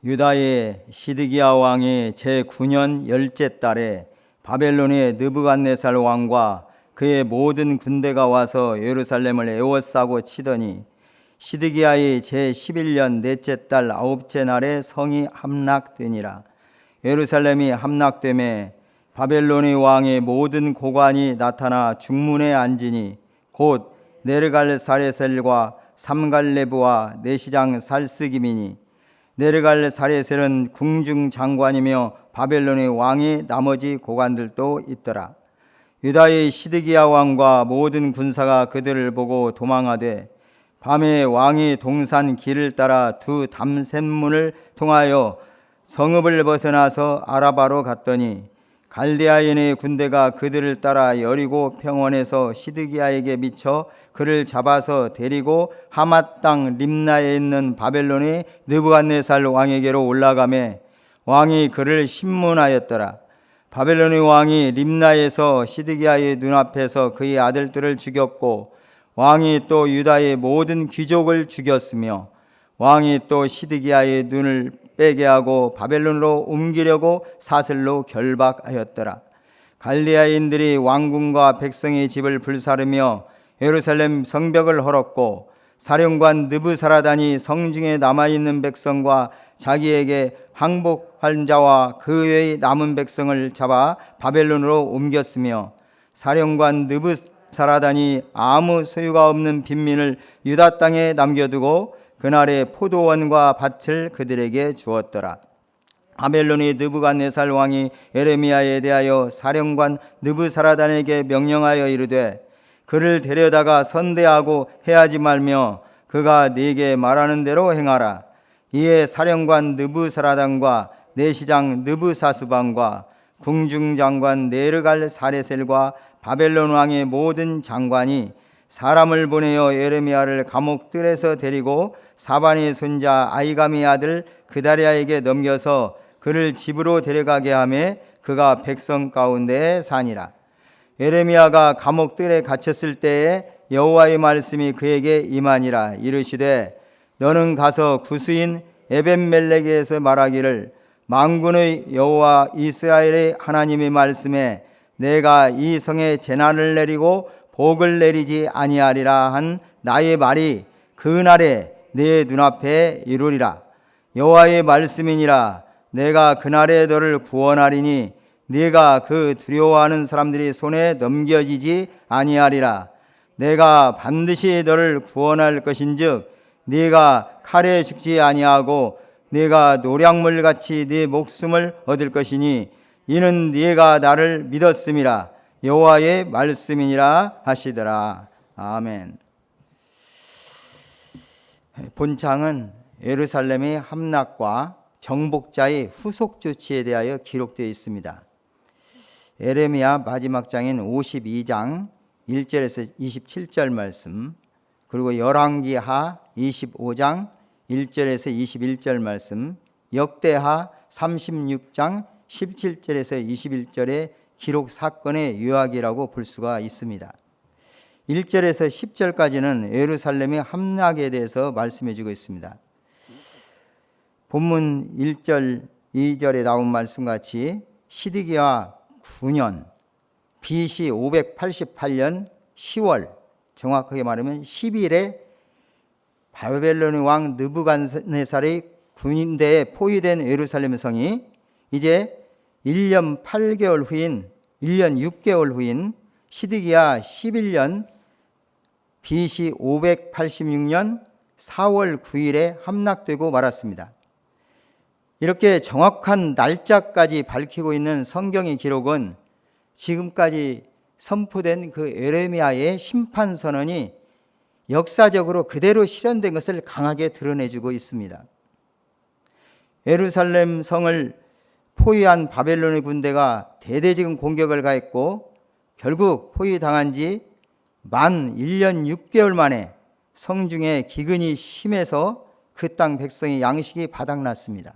유다의 시드기야 왕이 제9년 열째 달에 바벨론의 느부갓네살 왕과 그의 모든 군대가 와서 예루살렘을 에워싸고 치더니 시드기야의 제11년 넷째 달 아홉째 날에 성이 함락되니라. 예루살렘이 함락되매 바벨론의 왕의 모든 고관이 나타나 중문에 앉으니 곧 네르갈사레셀과 삼갈레브와 내시장 살스김이니 네르갈사레셀은 궁중 장관이며 바벨론의 왕이 나머지 고관들도 있더라. 유다의 시드기야 왕과 모든 군사가 그들을 보고 도망하되 밤에 왕이 동산 길을 따라 두 담샘문을 통하여 성읍을 벗어나서 아라바로 갔더니 갈대아인의 군대가 그들을 따라 여리고 평원에서 시드기야에게 미쳐 그를 잡아서 데리고 하맛 땅 림나에 있는 바벨론의 느부갓네살 왕에게로 올라가매 왕이 그를 심문하였더라. 바벨론의 왕이 림나에서 시드기야의 눈앞에서 그의 아들들을 죽였고 왕이 또 유다의 모든 귀족을 죽였으며 왕이 또 시드기야의 눈을 빼게 하고 바벨론으로 옮기려고 사슬로 결박하였더라. 갈대아인들이 왕궁과 백성의 집을 불사르며 예루살렘 성벽을 헐었고 사령관 느부사라단이 성중에 남아있는 백성과 자기에게 항복한 자와 그 외의 남은 백성을 잡아 바벨론으로 옮겼으며 사령관 느부사라단이 아무 소유가 없는 빈민을 유다 땅에 남겨두고 그날에 포도원과 밭을 그들에게 주었더라. 바벨론의 느부갓네살 왕이 예레미야에 대하여 사령관 느부사라단에게 명령하여 이르되 그를 데려다가 선대하고 해하지 말며 그가 네게 말하는 대로 행하라. 이에 사령관 느부사라단과 내시장 느부사스반과 궁중장관 네르갈사레셀과 바벨론 왕의 모든 장관이 사람을 보내어 예레미야를 감옥들에서 데리고 사반의 손자 아이감의 아들 그다리아에게 넘겨서 그를 집으로 데려가게 하며 그가 백성 가운데 사니라. 예레미야가 감옥들에 갇혔을 때에 여호와의 말씀이 그에게 임하니라. 이르시되 너는 가서 구스인 에벤멜렉에서 말하기를 만군의 여호와 이스라엘의 하나님의 말씀에 내가 이 성에 재난을 내리고 복을 내리지 아니하리라 한 나의 말이 그날에 내 눈앞에 이루리라. 여호와의 말씀이니라. 내가 그날에 너를 구원하리니 네가 그 두려워하는 사람들이 손에 넘겨지지 아니하리라. 내가 반드시 너를 구원할 것인즉 네가 칼에 죽지 아니하고 네가 노량물같이 네 목숨을 얻을 것이니 이는 네가 나를 믿었음이라. 여호와의 말씀이니라 하시더라. 아멘. 본창은 예루살렘의 함락과 정복자의 후속 조치에 대하여 기록되어 있습니다. 예레미야 마지막 장인 52장 1절에서 27절 말씀, 그리고 열왕기하 25장 1절에서 21절 말씀, 역대하 36장 17절에서 21절의 기록 사건의 요약이라고 볼 수가 있습니다. 1절에서 10절까지는 예루살렘의 함락에 대해서 말씀해 주고 있습니다. 본문 1절, 2절에 나온 말씀같이 시드기야 9년 BC 588년 10월, 정확하게 말하면 10일에 바벨론의 왕 느부갓네살의 군대에 포위된 예루살렘 성이 이제 1년 8개월 후인 1년 6개월 후인 시드기야 11년 BC 586년 4월 9일에 함락되고 말았습니다. 이렇게 정확한 날짜까지 밝히고 있는 성경의 기록은 지금까지 선포된 그 예레미야의 심판 선언이 역사적으로 그대로 실현된 것을 강하게 드러내주고 있습니다. 예루살렘 성을 포위한 바벨론의 군대가 대대적인 공격을 가했고 결국 포위당한 지 만 1년 6개월 만에 성중에 기근이 심해서 그 땅 백성의 양식이 바닥났습니다.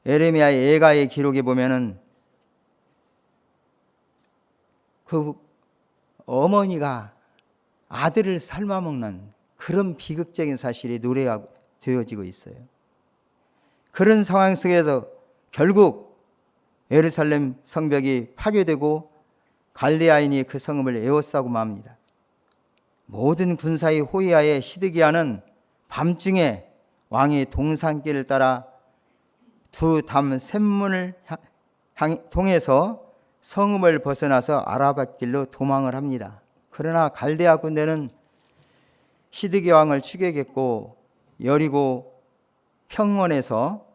예레미야의 예가의 기록에 보면은 그 어머니가 아들을 삶아먹는 그런 비극적인 사실이 노래하고 되어지고 있어요. 그런 상황 속에서 결국 예루살렘 성벽이 파괴되고 갈대아인이 그 성읍을 에워싸고 맙니다. 모든 군사의 호위하에 시드기야는 밤중에 왕의 동산길을 따라 두 담 샘문을 통해서 성읍을 벗어나서 아라밧길로 도망을 합니다. 그러나 갈대아 군대는 시드기야 왕을 추격했고 여리고 평원에서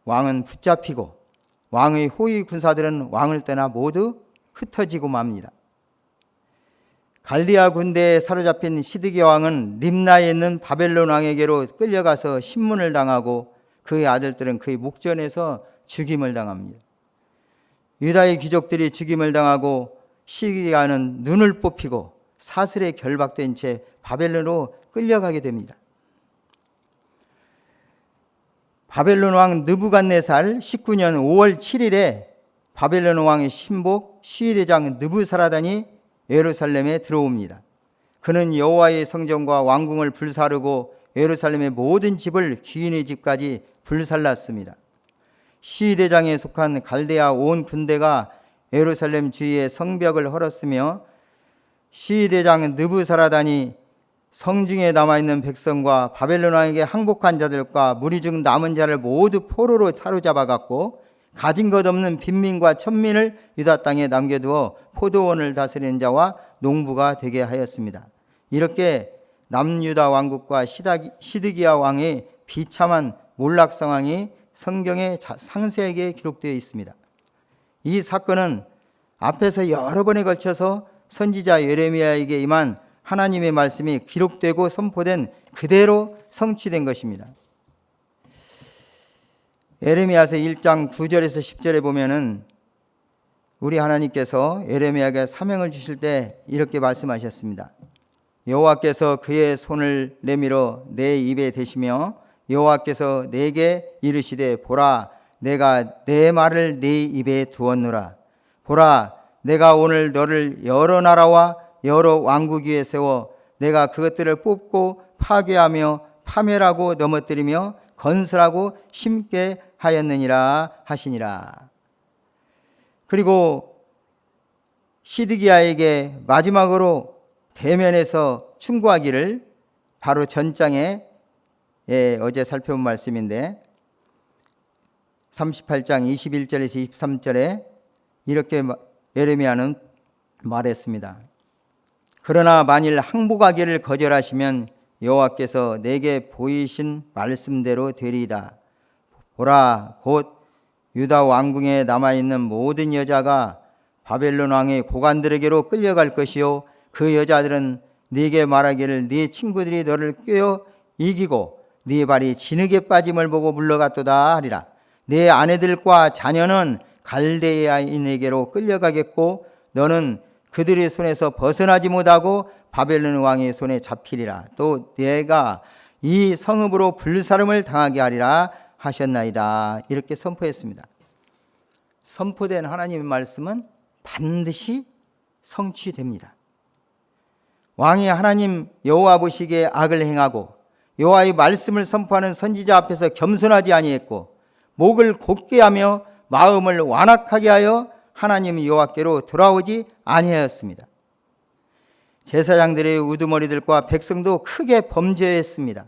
왕은 붙잡히고 왕의 호위 군사들은 왕을 떠나 모두 흩어지고 맙니다. 갈대아 군대에 사로잡힌 시드기야 왕은 림나에 있는 바벨론 왕에게로 끌려가서 신문을 당하고 그의 아들들은 그의 목전에서 죽임을 당합니다. 유다의 귀족들이 죽임을 당하고 시드기야는 눈을 뽑히고 사슬에 결박된 채 바벨론으로 끌려가게 됩니다. 바벨론 왕 느부갓네살 19년 5월 7일에 바벨론 왕의 신복 시위대장 느부사라단이 예루살렘에 들어옵니다. 그는 여호와의 성전과 왕궁을 불사르고 예루살렘의 모든 집을 귀인의 집까지 불살랐습니다. 시위대장에 속한 갈대아 온 군대가 예루살렘 주위의 성벽을 헐었으며 시위대장 느부사라단이 성중에 남아있는 백성과 바벨론 왕에게 항복한 자들과 무리 중 남은 자를 모두 포로로 사로잡아갔고 가진 것 없는 빈민과 천민을 유다 땅에 남겨두어 포도원을 다스리는 자와 농부가 되게 하였습니다. 이렇게 남유다 왕국과 시드기야 왕의 비참한 몰락 상황이 성경에 상세하게 기록되어 있습니다. 이 사건은 앞에서 여러 번에 걸쳐서 선지자 예레미야에게 임한 하나님의 말씀이 기록되고 선포된 그대로 성취된 것입니다. 예레미야서 1장 9절에서 10절에 보면은 우리 하나님께서 예레미야에게 사명을 주실 때 이렇게 말씀하셨습니다. 여호와께서 그의 손을 내밀어 내 입에 대시며 여호와께서 내게 이르시되 보라 내가 내 말을 네 입에 두었노라. 보라 내가 오늘 너를 여러 나라와 여러 왕국 위에 세워 내가 그것들을 뽑고 파괴하며 파멸하고 넘어뜨리며 건설하고 심게 하였느니라 하시니라. 그리고 시드기야에게 마지막으로 대면해서 충고하기를 바로 전장에 어제 살펴본 말씀인데 38장 21절에서 23절에 이렇게 예레미야는 말했습니다. 그러나 만일 항복하기를 거절하시면 여호와께서 내게 보이신 말씀대로 되리이다. 보라 곧 유다 왕궁에 남아있는 모든 여자가 바벨론 왕의 고관들에게로 끌려갈 것이요 그 여자들은 네게 말하기를 네 친구들이 너를 꿰어 이기고 네 발이 진흙에 빠짐을 보고 물러갔도다 하리라. 네 아내들과 자녀는 갈대아인에게로 끌려가겠고 너는 그들의 손에서 벗어나지 못하고 바벨론 왕의 손에 잡히리라. 또 내가 이 성읍으로 불사름을 당하게 하리라 하셨나이다. 이렇게 선포했습니다. 선포된 하나님의 말씀은 반드시 성취됩니다. 왕이 하나님 여호와 보시기에 악을 행하고 여호와의 말씀을 선포하는 선지자 앞에서 겸손하지 아니했고 목을 곧게 하며 마음을 완악하게 하여 하나님 여호와께로 돌아오지 아니하였습니다. 제사장들의 우두머리들과 백성도 크게 범죄했습니다.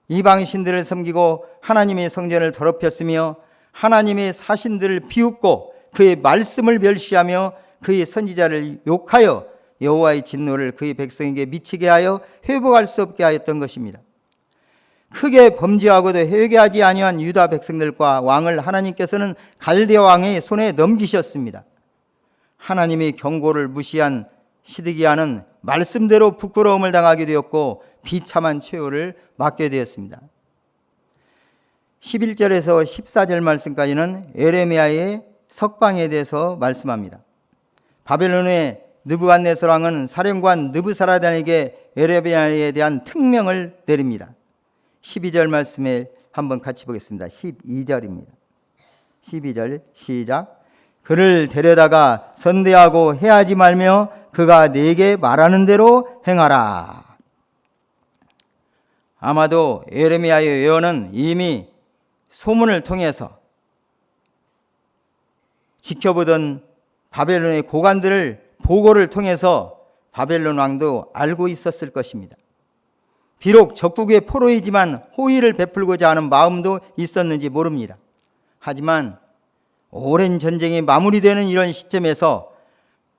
이방신들을 섬기고 하나님의 성전을 더럽혔으며 하나님의 사신들을 비웃고 그의 말씀을 멸시하며 그의 선지자를 욕하여 여호와의 진노를 그의 백성에게 미치게 하여 회복할 수 없게 하였던 것입니다. 크게 범죄하고도 회개하지 아니한 유다 백성들과 왕을 하나님께서는 갈대아 왕의 손에 넘기셨습니다. 하나님의 경고를 무시한 시드기야는 말씀대로 부끄러움을 당하게 되었고 비참한 최후를 맞게 되었습니다. 11절에서 14절 말씀까지는 예레미야의 석방에 대해서 말씀합니다. 바벨론의 느부갓네살 왕은 사령관 느부사라단에게 예레미야에 대한 특명을 내립니다. 12절 말씀에 한번 같이 보겠습니다. 12절입니다. 12절 시작. 그를 데려다가 선대하고 해하지 말며 그가 네게 말하는 대로 행하라. 아마도 예레미야의 예언은 이미 소문을 통해서 지켜보던 바벨론의 고관들을 보고를 통해서 바벨론 왕도 알고 있었을 것입니다. 비록 적국의 포로이지만 호의를 베풀고자 하는 마음도 있었는지 모릅니다. 하지만 오랜 전쟁이 마무리되는 이런 시점에서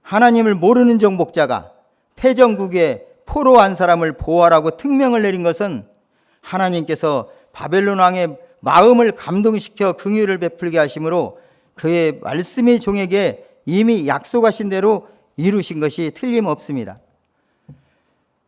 하나님을 모르는 정복자가 패전국의 포로 한 사람을 보호하라고 특명을 내린 것은 하나님께서 바벨론 왕의 마음을 감동시켜 긍휼을 베풀게 하심으로 그의 말씀이 종에게 이미 약속하신 대로 이루신 것이 틀림없습니다.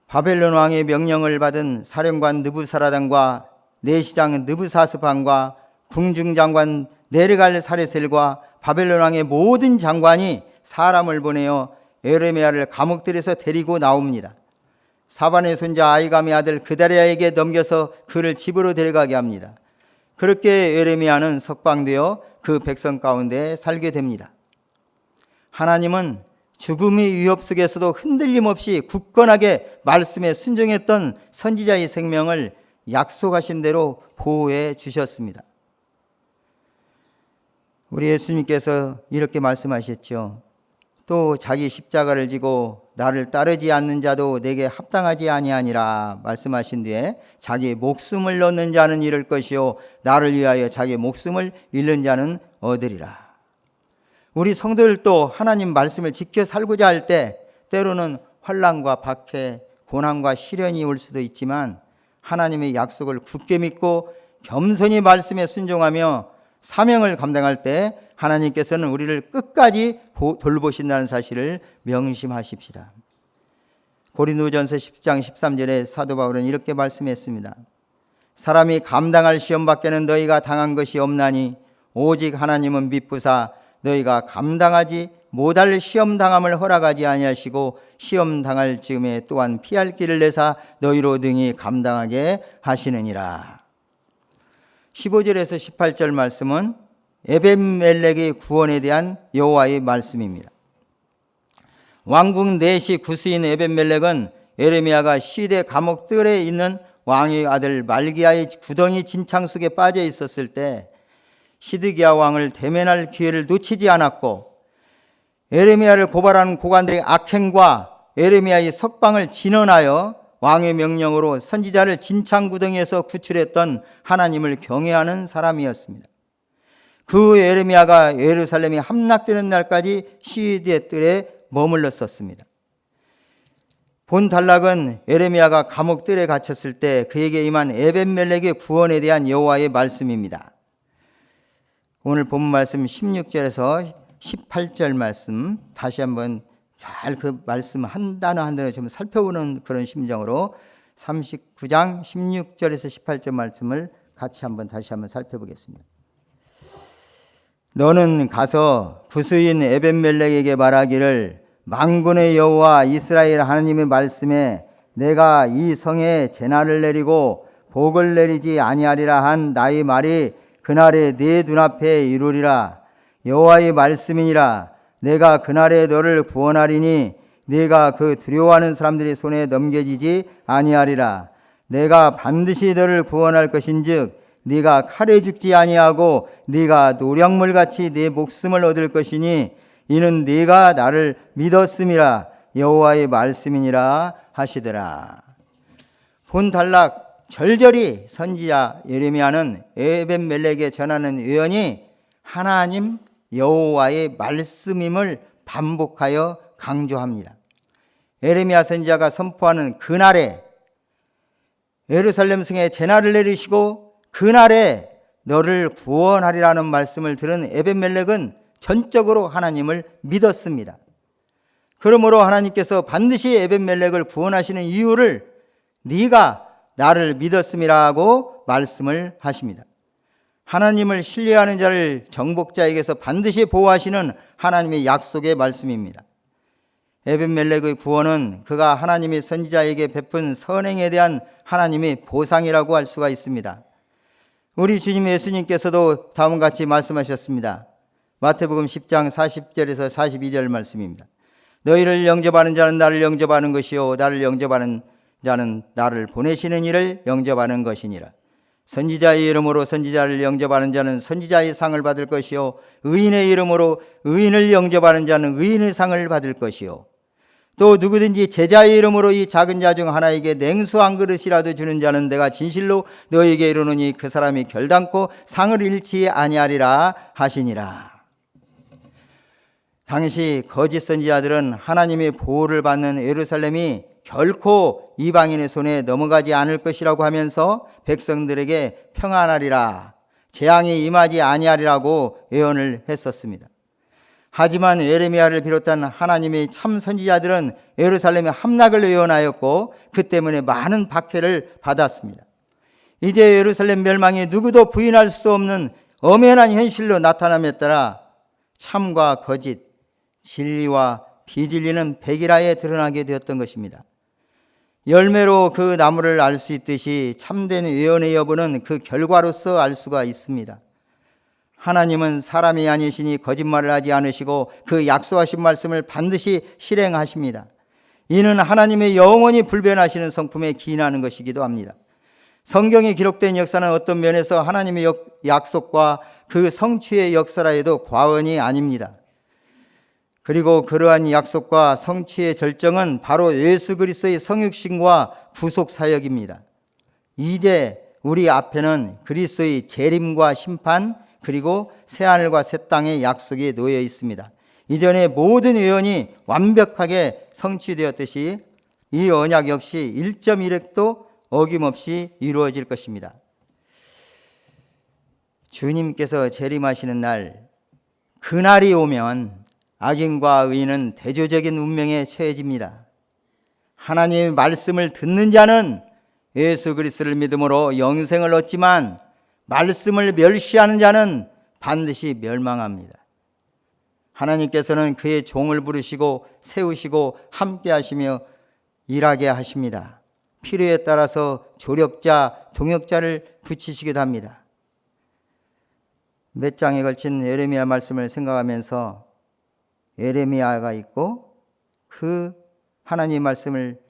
바벨론 왕의 명령을 받은 사령관 느부사라단과 내시장 느부사스반과 궁중장관 네르갈사레셀과 바벨론 왕의 모든 장관이 사람을 보내어 예레미야를 감옥들에서 데리고 나옵니다. 사반의 손자 아이감의 아들 그다랴에게 넘겨서 그를 집으로 데려가게 합니다. 그렇게 예레미야는 석방되어 그 백성 가운데 살게 됩니다. 하나님은 죽음의 위협 속에서도 흔들림 없이 굳건하게 말씀에 순종했던 선지자의 생명을 약속하신 대로 보호해 주셨습니다. 우리 예수님께서 이렇게 말씀하셨죠. 또 자기 십자가를 지고 나를 따르지 않는 자도 내게 합당하지 아니하니라 말씀하신 뒤에 자기 목숨을 넣는 자는 잃을 것이요 나를 위하여 자기 목숨을 잃는 자는 얻으리라. 우리 성도들도 하나님 말씀을 지켜 살고자 할 때 때로는 환난과 박해, 고난과 시련이 올 수도 있지만 하나님의 약속을 굳게 믿고 겸손히 말씀에 순종하며 사명을 감당할 때 하나님께서는 우리를 끝까지 돌보신다는 사실을 명심하십시다. 고린도전서 10장 13절에 사도 바울은 이렇게 말씀했습니다. 사람이 감당할 시험 밖에는 너희가 당한 것이 없나니 오직 하나님은 미쁘사 너희가 감당하지 못할 시험 당함을 허락하지 아니하시고 시험 당할 즈음에 또한 피할 길을 내사 너희로 능히 감당하게 하시느니라. 15절에서 18절 말씀은 에벤멜렉의 구원에 대한 여호와의 말씀입니다. 왕궁 내시 구스인 에벤멜렉은 예레미야가 시대 감옥들에 있는 왕의 아들 말기야의 구덩이 진창 속에 빠져 있었을 때 시드기야 왕을 대면할 기회를 놓치지 않았고 예레미야를 고발하는 고관들의 악행과 예레미야의 석방을 진언하여 왕의 명령으로 선지자를 진창 구덩이에서 구출했던 하나님을 경외하는 사람이었습니다. 그 예레미야가 예루살렘이 함락되는 날까지 시드의 뜰에 머물렀었습니다. 본 단락은 예레미야가 감옥들에 갇혔을 때 그에게 임한 에벤멜렉의 구원에 대한 여호와의 말씀입니다. 오늘 본 말씀 16절에서 18절 말씀 다시 한번 잘 그 말씀 한 단어 한 단어 좀 살펴보는 그런 심정으로 39장 16절에서 18절 말씀을 같이 다시 한번 살펴보겠습니다. 너는 가서 부수인 에벤멜렉에게 말하기를 만군의 여호와 이스라엘 하나님의 말씀에 내가 이 성에 재난을 내리고 복을 내리지 아니하리라 한 나의 말이 그날에 네 눈앞에 이루리라. 여호와의 말씀이니라. 내가 그날에 너를 구원하리니 네가 그 두려워하는 사람들의 손에 넘겨지지 아니하리라. 내가 반드시 너를 구원할 것인즉 네가 칼에 죽지 아니하고 네가 노량물같이 네 목숨을 얻을 것이니 이는 네가 나를 믿었음이라. 여호와의 말씀이니라 하시더라. 본 단락 절절히 선지자 예레미야는 에벤멜렉에 전하는 예언이 하나님 여호와의 말씀임을 반복하여 강조합니다. 예레미야 선지자가 선포하는 그날에 예루살렘 성에 재난을 내리시고 그날에 너를 구원하리라는 말씀을 들은 에벤멜렉은 전적으로 하나님을 믿었습니다. 그러므로 하나님께서 반드시 에벤멜렉을 구원하시는 이유를 네가 나를 믿었음이라고 말씀을 하십니다. 하나님을 신뢰하는 자를 정복자에게서 반드시 보호하시는 하나님의 약속의 말씀입니다. 에벤멜렉의 구원은 그가 하나님의 선지자에게 베푼 선행에 대한 하나님의 보상이라고 할 수가 있습니다. 우리 주님 예수님께서도 다음과 같이 말씀하셨습니다. 마태복음 10장 40절에서 42절 말씀입니다. 너희를 영접하는 자는 나를 영접하는 것이요 나를 영접하는 자는 나를 보내시는 이를 영접하는 것이니라. 선지자의 이름으로 선지자를 영접하는 자는 선지자의 상을 받을 것이요 의인의 이름으로 의인을 영접하는 자는 의인의 상을 받을 것이요 또 누구든지 제자의 이름으로 이 작은 자 중 하나에게 냉수 한 그릇이라도 주는 자는 내가 진실로 너에게 이르노니 그 사람이 결단코 상을 잃지 아니하리라 하시니라. 당시 거짓 선지자들은 하나님의 보호를 받는 예루살렘이 결코 이방인의 손에 넘어가지 않을 것이라고 하면서 백성들에게 평안하리라, 재앙이 임하지 아니하리라고 예언을 했었습니다. 하지만 예레미야를 비롯한 하나님의 참 선지자들은 예루살렘의 함락을 예언하였고 그 때문에 많은 박해를 받았습니다. 이제 예루살렘 멸망이 누구도 부인할 수 없는 엄연한 현실로 나타남에 따라 참과 거짓, 진리와 비진리는 백일하에 드러나게 되었던 것입니다. 열매로 그 나무를 알 수 있듯이 참된 예언의 여부는 그 결과로서 알 수가 있습니다. 하나님은 사람이 아니시니 거짓말을 하지 않으시고 그 약속하신 말씀을 반드시 실행하십니다. 이는 하나님의 영원히 불변하시는 성품에 기인하는 것이기도 합니다. 성경에 기록된 역사는 어떤 면에서 하나님의 약속과 그 성취의 역사라 해도 과언이 아닙니다. 그리고 그러한 약속과 성취의 절정은 바로 예수 그리스도의 성육신과 구속 사역입니다. 이제 우리 앞에는 그리스도의 재림과 심판 그리고 새하늘과 새 땅의 약속이 놓여 있습니다. 이전의 모든 예언이 완벽하게 성취되었듯이 이 언약 역시 1.1획도 어김없이 이루어질 것입니다. 주님께서 재림하시는 날, 그날이 오면 악인과 의인은 대조적인 운명에 처해집니다. 하나님의 말씀을 듣는 자는 예수 그리스도를 믿음으로 영생을 얻지만 말씀을 멸시하는 자는 반드시 멸망합니다. 하나님께서는 그의 종을 부르시고 세우시고 함께 하시며 일하게 하십니다. 필요에 따라서 조력자, 동역자를 붙이시기도 합니다. 몇 장에 걸친 예레미야 말씀을 생각하면서 예레미야가 있고 그 하나님 말씀을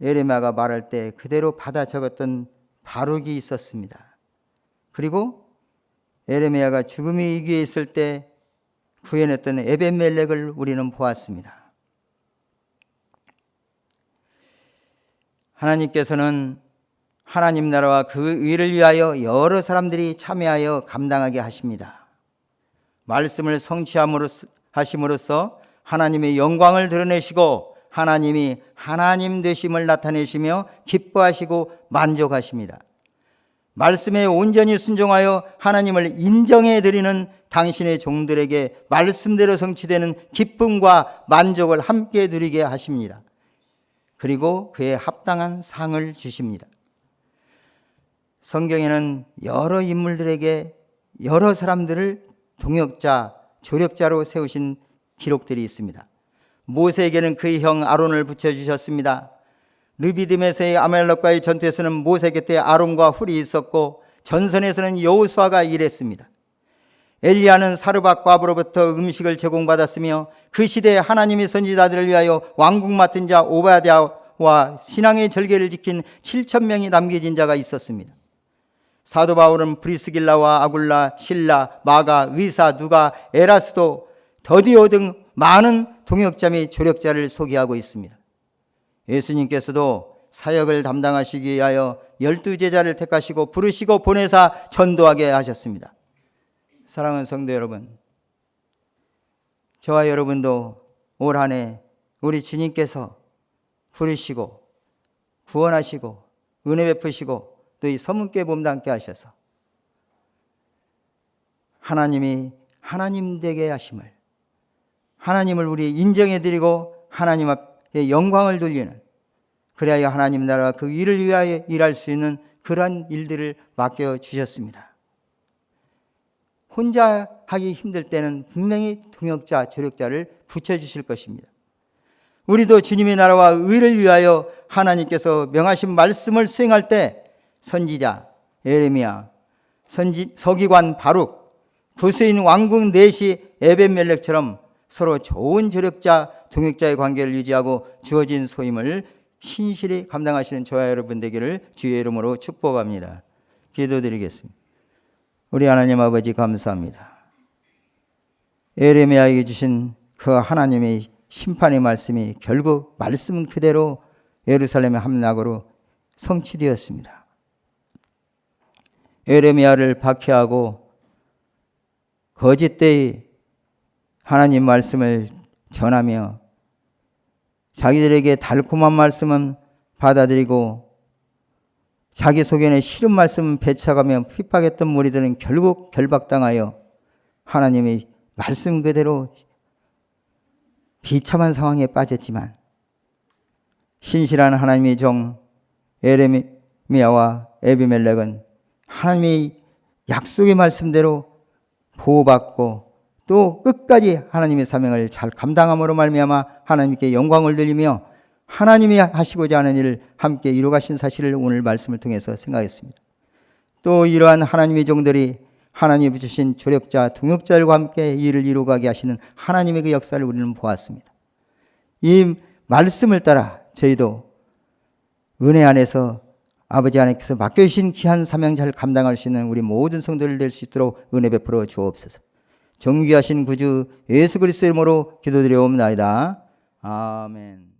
예레미야가 말할 때 그대로 받아 적었던 바룩이 있었습니다. 그리고 예레미야가 죽음의 위기에 있을 때 구해냈던 에벤멜렉을 우리는 보았습니다. 하나님께서는 하나님 나라와 그 의를 위하여 여러 사람들이 참여하여 감당하게 하십니다. 말씀을 성취하심으로써 하나님의 영광을 드러내시고 하나님이 하나님 되심을 나타내시며 기뻐하시고 만족하십니다. 말씀에 온전히 순종하여 하나님을 인정해 드리는 당신의 종들에게 말씀대로 성취되는 기쁨과 만족을 함께 누리게 하십니다. 그리고 그에 합당한 상을 주십니다. 성경에는 여러 인물들에게 여러 사람들을 동역자, 조력자로 세우신 기록들이 있습니다. 모세에게는 그의 형 아론을 붙여주셨습니다. 르비딤에서의 아말렉과의 전투에서는 모세 곁에 아론과 훌이 있었고 전선에서는 여호수아가 일했습니다. 엘리야는 사르밧 과부로부터 음식을 제공받았으며 그 시대에 하나님의 선지자들을 위하여 왕궁 맡은 자 오바댜와 신앙의 절개를 지킨 7,000명이 남겨진 자가 있었습니다. 사도 바울은 브리스길라와 아굴라, 실라, 마가, 의사, 누가, 에라스도, 더디오 등 많은 동역자 및 조력자를 소개하고 있습니다. 예수님께서도 사역을 담당하시기 위하여 12제자를 택하시고 부르시고 보내사 전도하게 하셨습니다. 사랑하는 성도 여러분, 저와 여러분도 올 한 해 우리 주님께서 부르시고 구원하시고 은혜 베푸시고 또 이 서문교회 몸담게 하셔서 하나님이 하나님 되게 하심을, 하나님을 우리 인정해드리고 하나님 앞에 영광을 돌리는, 그래야 하나님 나라와 그 일을 위하여 일할 수 있는 그러한 일들을 맡겨주셨습니다. 혼자 하기 힘들 때는 분명히 동역자, 조력자를 붙여주실 것입니다. 우리도 주님의 나라와 의를 위하여 하나님께서 명하신 말씀을 수행할 때 선지자 예레미야, 서기관 바룩, 구스인 왕궁 내시 에벤멜렉처럼 서로 좋은 조력자, 동역자의 관계를 유지하고 주어진 소임을 신실히 감당하시는 저와 여러분 되기를 주의 이름으로 축복합니다. 기도드리겠습니다. 우리 하나님 아버지 감사합니다. 예레미야에게 주신 그 하나님의 심판의 말씀이 결국 말씀 그대로 예루살렘의 함락으로 성취되었습니다. 예레미야를 박해하고 거짓되이 하나님 말씀을 전하며 자기들에게 달콤한 말씀은 받아들이고 자기 속에는 싫은 말씀은 배척하며 핍박했던 무리들은 결국 결박당하여 하나님의 말씀 그대로 비참한 상황에 빠졌지만 신실한 하나님의 종 예레미야와 에비멜렉은 하나님의 약속의 말씀대로 보호받고 또 끝까지 하나님의 사명을 잘 감당함으로 말미암아 하나님께 영광을 돌리며 하나님이 하시고자 하는 일을 함께 이루가신 사실을 오늘 말씀을 통해서 생각했습니다. 또 이러한 하나님의 종들이 하나님이 주신 조력자, 동역자들과 함께 이 일을 이루가게 하시는 하나님의 그 역사를 우리는 보았습니다. 이 말씀을 따라 저희도 은혜 안에서 아버지 하나님께서 맡겨주신 귀한 사명 잘 감당할 수 있는 우리 모든 성도들 될 수 있도록 은혜 베풀어 주옵소서. 존귀하신 구주 예수 그리스도의 이름으로 기도드리옵나이다. 아멘.